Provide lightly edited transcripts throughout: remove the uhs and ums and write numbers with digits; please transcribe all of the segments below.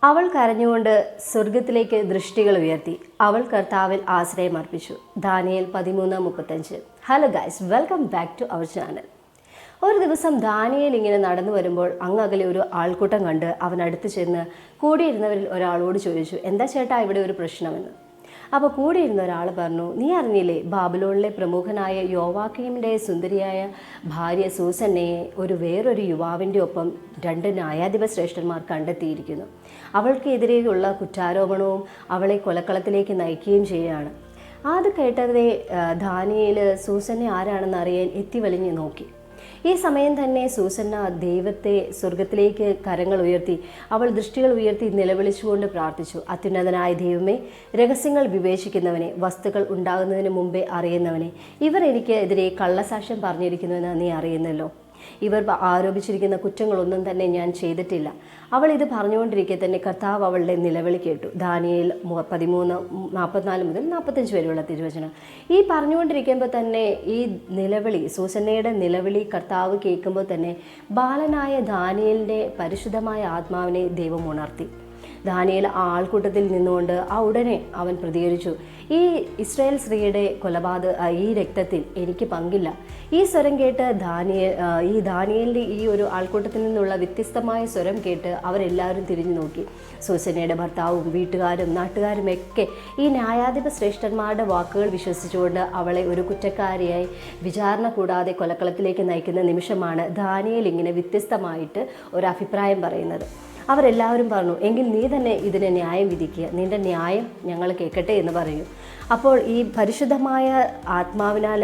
അവൾ കരഞ്ഞുകൊണ്ട് സ്വർഗത്തിലേക്ക് ദൃഷ്ടികൾ ഉയർത്തി. അവൾ കർത്താവിൽ ആശ്രയം അർപ്പിച്ചു. Daniel 13:35. Hello guys, welcome back to our channel. ഒരു ദിവസം ദാനിയേൽ ഇങ്ങനെ നടന്നു വരുമ്പോൾ അങ്ങകലെ ഒരു ആൾക്കൂട്ടം കണ്ട് അവൻ അടുത്ത് ചെന്ന് കൂടിയിരുന്നവരിൽ ഒരാളോട് ചോദിച്ചു, എന്താ ചേട്ടാ ഇവിടെ ഒരു പ്രശ്നമെന്ന്. അപ്പോൾ കൂടിയിരുന്ന ഒരാൾ പറഞ്ഞു, നീ അറിഞ്ഞില്ലേ, ബാബിലോണിലെ പ്രമുഖനായ യോവാക്കീമിൻ്റെ സുന്ദരിയായ ഭാര്യ സൂസന്നയെ വേറൊരു യുവാവിൻ്റെ ഒപ്പം 2 ന്യായാധിപ ശ്രേഷ്ഠന്മാർ കണ്ടെത്തിയിരിക്കുന്നു. അവൾക്കെതിരെയുള്ള കുറ്റാരോപണവും അവളെ കൊലക്കളത്തിലേക്ക് നയിക്കുകയും ചെയ്യുകയാണ്. അത് കേട്ടതേ ദാനിയേൽ സൂസന്നെ ആരാണെന്ന് അറിയാൻ എത്തിവലിഞ്ഞ് നോക്കി. ഈ സമയം തന്നെ സൂസന്ന ദൈവത്തെ സ്വർഗത്തിലേക്ക് കരങ്ങൾ ഉയർത്തി, അവൾ ദൃഷ്ടികൾ ഉയർത്തി നിലവിളിച്ചുകൊണ്ട് പ്രാർത്ഥിച്ചു. അത്യുന്നതനായ ദൈവമേ, രഹസ്യങ്ങൾ വിവേചിക്കുന്നവനെ, വസ്തുക്കൾ ഉണ്ടാകുന്നതിന് മുമ്പേ അറിയുന്നവനെ, ഇവർ എനിക്ക് എതിരെ കള്ളസാക്ഷ്യം പറഞ്ഞിരിക്കുന്നുവെന്ന് നീ അറിയുന്നല്ലോ. ഇവർ ആരോപിച്ചിരിക്കുന്ന കുറ്റങ്ങളൊന്നും തന്നെ ഞാൻ ചെയ്തിട്ടില്ല. അവൾ ഇത് പറഞ്ഞുകൊണ്ടിരിക്കെ തന്നെ കർത്താവ് അവളുടെ നിലവിളി കേട്ടു. ദാനിയേൽ 13:44 മുതൽ 45 വരെയുള്ള തിരുവചനം. ഈ പറഞ്ഞുകൊണ്ടിരിക്കുമ്പോൾ തന്നെ ഈ നിലവിളി, സൂസന്നയുടെ നിലവിളി കർത്താവ് കേൾക്കുമ്പോൾ തന്നെ ബാലനായ ദാനിയേലിൻ്റെ പരിശുദ്ധമായ ആത്മാവിനെ ദൈവം ഉണർത്തി. ദാനിയേൽ ആ ആൾക്കൂട്ടത്തിൽ നിന്നുകൊണ്ട് ഉടനെ അവൻ പ്രതികരിച്ചു, ഈ ഇസ്രായേൽ സ്ത്രീയുടെ ഈ രക്തത്തിൽ എനിക്ക് പങ്കില്ല. ഈ സ്വരം കേട്ട് ദാനിയേലിൻ്റെ ഈ ഒരു ആൾക്കൂട്ടത്തിൽ നിന്നുള്ള വ്യത്യസ്തമായ സ്വരം കേട്ട് അവരെല്ലാവരും തിരിഞ്ഞു നോക്കി. സൂസന്നയുടെ ഭർത്താവും വീട്ടുകാരും നാട്ടുകാരും ഒക്കെ ഈ ന്യായാധിപ ശ്രേഷ്ഠന്മാരുടെ വാക്കുകൾ വിശ്വസിച്ചുകൊണ്ട് അവളെ ഒരു കുറ്റക്കാരിയായി വിചാരണ കൂടാതെ കൊലക്കളത്തിലേക്ക് നയിക്കുന്ന നിമിഷമാണ് ദാനിയേൽ ഇങ്ങനെ വ്യത്യസ്തമായിട്ട് ഒരു അഭിപ്രായം പറയുന്നത്. അവരെല്ലാവരും പറഞ്ഞു, എങ്കിൽ നീ തന്നെ ഇതിനെ ന്യായം വിധിക്കുക, നിന്റെ ന്യായം ഞങ്ങൾ കേൾക്കട്ടെ എന്ന് പറയൂ. അപ്പോൾ ഈ പരിശുദ്ധാത്മാവിനാൽ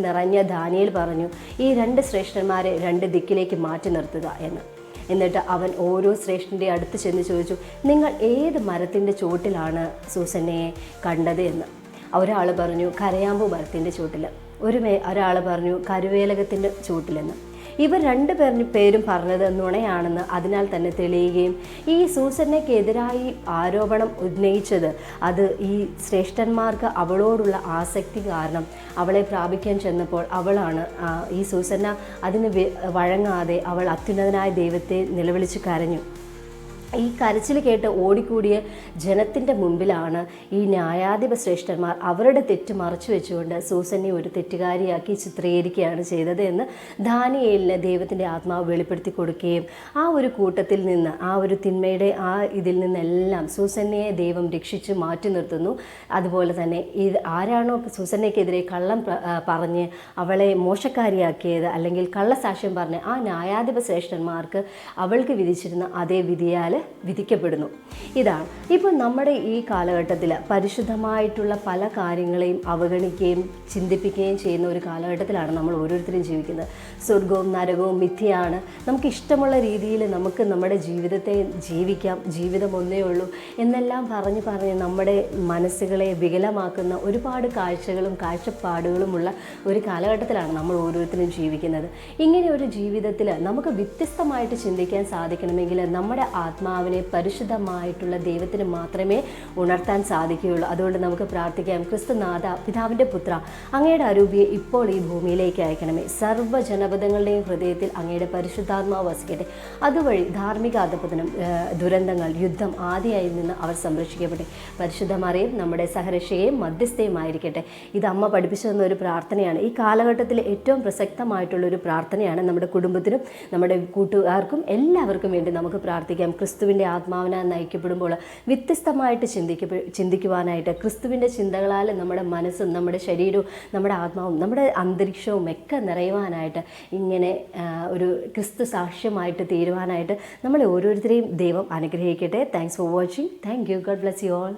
നിറഞ്ഞ ദാനിയേൽ പറഞ്ഞു, ഈ 2 ശ്രേഷ്ഠന്മാരെ 2 ദിക്കിലേക്ക് മാറ്റി നിർത്തുക എന്ന്. എന്നിട്ട് അവൻ ഓരോ ശ്രേഷ്ഠൻ്റെ അടുത്ത് ചെന്ന് ചോദിച്ചു, നിങ്ങൾ ഏത് മരത്തിൻ്റെ ചോട്ടിലാണ് സൂസന്നയെ കണ്ടത് എന്ന്. ഒരാൾ പറഞ്ഞു കരയാമ്പൂ മരത്തിൻ്റെ ചോട്ടിൽ, ഒരാൾ പറഞ്ഞു കരുവേലകത്തിൻ്റെ ചോട്ടിലെന്ന്. ഇവർ 2 പേരും പറഞ്ഞത് നുണയാണെന്ന് അതിനാൽ തന്നെ തെളിയുകയും ഈ സൂസന്നയ്ക്കെതിരായി ആരോപണം ഉന്നയിച്ചത് അത് ഈ ശ്രേഷ്ഠന്മാർക്ക് അവളോടുള്ള ആസക്തി കാരണം അവളെ പ്രാപിക്കാൻ ചെന്നപ്പോൾ ഈ സൂസന്ന അതിന് വഴങ്ങാതെ അവൾ അത്യുന്നതനായ ദൈവത്തെ നിലവിളിച്ച് കരഞ്ഞു. ഈ കരച്ചിൽ കേട്ട് ഓടിക്കൂടിയ ജനത്തിൻ്റെ മുമ്പിലാണ് ഈ ന്യായാധിപ ശ്രേഷ്ഠന്മാർ അവരുടെ തെറ്റ് മറച്ചു വെച്ചുകൊണ്ട് സൂസന്നെ ഒരു തെറ്റുകാരിയാക്കി ചിത്രീകരിക്കുകയാണ് ചെയ്തത് എന്ന് ദാനിയേലിന് ദൈവത്തിൻ്റെ ആത്മാവ് വെളിപ്പെടുത്തി കൊടുക്കുകയും ആ ഒരു കൂട്ടത്തിൽ നിന്ന്, ആ ഒരു തിന്മയുടെ ഇതിൽ നിന്നെല്ലാം സൂസന്നയെ ദൈവം രക്ഷിച്ച് മാറ്റി നിർത്തുന്നു. അതുപോലെ തന്നെ ആരാണോ സൂസന്നയ്ക്കെതിരെ കള്ളം പറഞ്ഞ് അവളെ മോശക്കാരിയാക്കിയത് അല്ലെങ്കിൽ കള്ളസാക്ഷ്യം പറഞ്ഞ് ആ ന്യായാധിപ ശ്രേഷ്ഠന്മാർക്ക് അവൾക്ക് വിധിച്ചിരുന്ന അതേ വിധിയാൽ വിധിക്കപ്പെടുന്നു. ഇതാണ് ഇപ്പോൾ നമ്മുടെ ഈ കാലഘട്ടത്തിൽ പരിശുദ്ധമായിട്ടുള്ള പല കാര്യങ്ങളെയും അവഗണിക്കുകയും ചിന്തിപ്പിക്കുകയും ചെയ്യുന്ന ഒരു കാലഘട്ടത്തിലാണ് നമ്മൾ ഓരോരുത്തരും ജീവിക്കുന്നത്. സ്വർഗവും നരകവും മിഥ്യയാണ്, നമുക്ക് ഇഷ്ടമുള്ള രീതിയിൽ നമുക്ക് നമ്മുടെ ജീവിതത്തെ ജീവിക്കാം, ജീവിതം ഒന്നേ ഉള്ളൂ എന്നെല്ലാം പറഞ്ഞ് നമ്മുടെ മനസ്സുകളെ വികലമാക്കുന്ന ഒരുപാട് കാഴ്ചകളും കാഴ്ചപ്പാടുകളുമുള്ള ഒരു കാലഘട്ടത്തിലാണ് നമ്മൾ ഓരോരുത്തരും ജീവിക്കുന്നത്. ഇങ്ങനെ ഒരു ജീവിതത്തിൽ നമുക്ക് വ്യത്യസ്തമായിട്ട് ചിന്തിക്കാൻ സാധിക്കണമെങ്കിൽ നമ്മുടെ ആത്മാവിനെ പരിശുദ്ധമായിട്ടുള്ള ദൈവത്തിന് മാത്രമേ ഉണർത്താൻ സാധിക്കുകയുള്ളൂ. അതുകൊണ്ട് നമുക്ക് പ്രാർത്ഥിക്കാം, ക്രിസ്തുനാഥ, പിതാവിൻ്റെ പുത്ര, അങ്ങയുടെ അരൂപിയെ ഇപ്പോൾ ഈ ഭൂമിയിലേക്ക് അയക്കണമേ. സർവ്വജനപദങ്ങളുടെയും ഹൃദയത്തിൽ അങ്ങയുടെ പരിശുദ്ധാത്മാവ് വസിക്കട്ടെ. അതുവഴി ധാർമ്മിക അധപതനം, ദുരന്തങ്ങൾ, യുദ്ധം ആദിയായി നിന്ന് അവർ സംരക്ഷിക്കട്ടെ. പരിശുദ്ധ മറിയം നമ്മുടെ സഹരക്ഷയും മധ്യസ്ഥയുമായിരിക്കട്ടെ. ഇത് അമ്മ പഠിപ്പിച്ചു തന്ന ഒരു പ്രാർത്ഥനയാണ്. ഈ കാലഘട്ടത്തിൽ ഏറ്റവും പ്രസക്തമായിട്ടുള്ളൊരു പ്രാർത്ഥനയാണ്. നമ്മുടെ കുടുംബത്തിനും നമ്മുടെ കൂട്ടുകാർക്കും എല്ലാവർക്കും വേണ്ടി നമുക്ക് പ്രാർത്ഥിക്കാം. ക്രിസ്തുവിൻ്റെ ആത്മാവിനാൽ നയിക്കപ്പെടുമ്പോൾ വ്യത്യസ്തമായിട്ട് ചിന്തിക്കുവാനായിട്ട്, ക്രിസ്തുവിൻ്റെ ചിന്തകളാൽ നമ്മുടെ മനസ്സും നമ്മുടെ ശരീരവും നമ്മുടെ ആത്മാവും നമ്മുടെ അന്തരീക്ഷവും ഒക്കെ നിറയുവാനായിട്ട്, ഇങ്ങനെ ഒരു ക്രിസ്തു സാക്ഷ്യമായിട്ട് തീരുവാനായിട്ട് നമ്മളെ ഓരോരുത്തരെയും ദൈവം അനുഗ്രഹിക്കട്ടെ. Thanks for watching. Thank you. God bless you all.